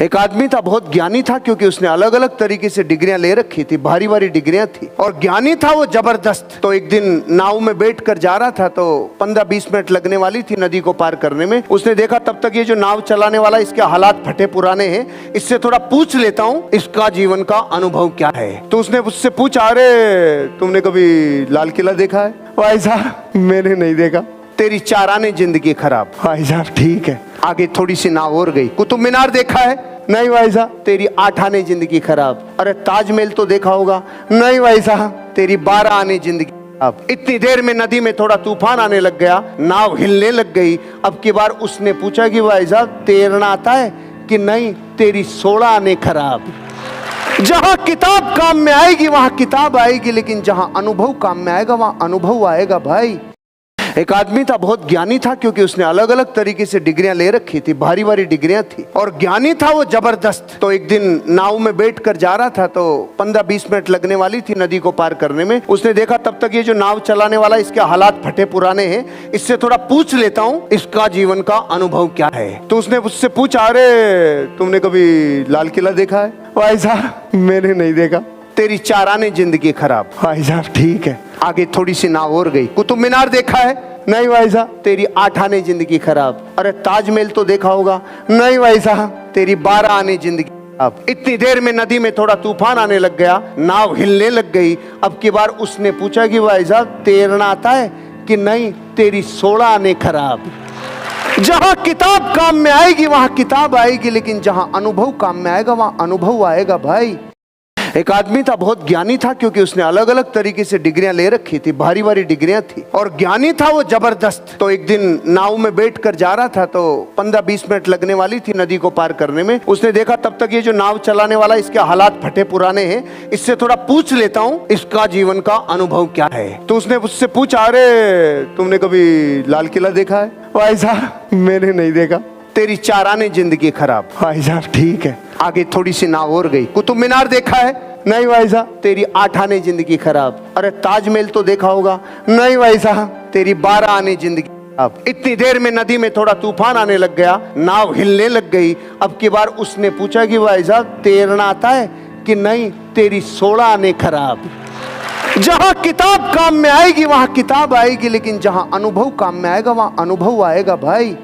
एक आदमी था, बहुत ज्ञानी था, क्योंकि उसने अलग अलग तरीके से डिग्रियां ले रखी थी, भारी भारी डिग्रियां थी और ज्ञानी था वो जबरदस्त। तो एक दिन नाव में बैठकर जा रहा था, तो 15-20 मिनट लगने वाली थी नदी को पार करने में। उसने देखा तब तक ये जो नाव चलाने वाला, इसके हालात फटे पुराने हैं, इससे थोड़ा पूछ लेता हूँ इसका जीवन का अनुभव क्या है। तो उसने उससे पूछा, अरे तुमने कभी लाल किला देखा है? भाई साहब मैंने नहीं देखा। तेरी 4 आने जिंदगी खराब। भाई साहब ठीक है। आगे थोड़ी सी नाव और गई, कुतुब मीनार देखा है? नहीं भाई साहब। तेरी 8 आने जिंदगी खराब। अरे ताजमहल तो देखा होगा? नहीं भाई साहब। तेरी 12 आने जिंदगी खराब। इतनी देर में नदी में थोड़ा तूफान आने लग गया, नाव हिलने लग गई। अब की बार उसने पूछा कि भाई साहब तैरना आता है कि नहीं? तेरी 16 आने खराब। जहां किताब काम में आएगी वहां किताब आएगी, लेकिन जहां अनुभव काम में आएगा वहां अनुभव आएगा भाई। एक आदमी था, बहुत ज्ञानी था, क्योंकि उसने अलग अलग तरीके से डिग्रियां ले रखी थी, भारी भारी डिग्रियां थी और ज्ञानी था वो जबरदस्त। तो एक दिन नाव में बैठकर जा रहा था, तो 15-20 मिनट लगने वाली थी नदी को पार करने में। उसने देखा तब तक ये जो नाव चलाने वाला, इसके हालात फटे पुराने हैं, इससे थोड़ा पूछ लेता हूँ इसका जीवन का अनुभव क्या है। तो उसने उससे पूछा, अरे तुमने कभी लाल किला देखा है? भाई साहब मैंने नहीं देखा। तेरी 4 आने जिंदगी खराब। भाई साहब ठीक है। आगे थोड़ी सी नाव और गई, कुतुब मीनार देखा है? नहीं भाई साहब। तेरी 8 आने जिंदगी खराब। अरे ताजमहल तो देखा होगा? नहीं भाई साहब। तेरी 12 आने जिंदगी खराब। इतनी देर में नदी में थोड़ा तूफान आने लग गया, नाव हिलने लग गई। अब की बार उसने पूछा कि भाई साहब तैरना आता है कि नहीं? तेरी 16 आने खराब। जहां किताब काम में आएगी वहां किताब आएगी, लेकिन जहां अनुभव काम में आएगा वहां अनुभव आएगा भाई। एक आदमी था, बहुत ज्ञानी था, क्योंकि उसने अलग अलग तरीके से डिग्रियां ले रखी थी, भारी भारी डिग्रियां थी और ज्ञानी था वो जबरदस्त। तो एक दिन नाव में बैठकर जा रहा था, तो 15-20 मिनट लगने वाली थी नदी को पार करने में। उसने देखा तब तक ये जो नाव चलाने वाला, इसके हालात फटे पुराने हैं, इससे थोड़ा पूछ लेता हूँ इसका जीवन का अनुभव क्या है। तो उसने उससे पूछा, अरे तुमने कभी लाल किला देखा है? भाई साहब मैंने नहीं देखा। तेरी 4 आने जिंदगी खराब। भाई साहब ठीक है। आगे थोड़ी सी नाव और गई, कुतुब मीनार देखा है? नहीं भाई साहब। तेरी 8 आने जिंदगी खराब। अरे ताजमहल तो देखा होगा? नहीं भाई साहब। तेरी 12 आने जिंदगी खराब। इतनी देर में नदी में थोड़ा तूफान आने लग गया, नाव हिलने लग गई। अब की बार उसने पूछा कि भाई साहब तैरना आता है कि नहीं? तेरी 16 आने खराब। जहां किताब काम में आएगी वहां किताब आएगी, लेकिन जहां अनुभव काम में आएगा वहां अनुभव आएगा भाई।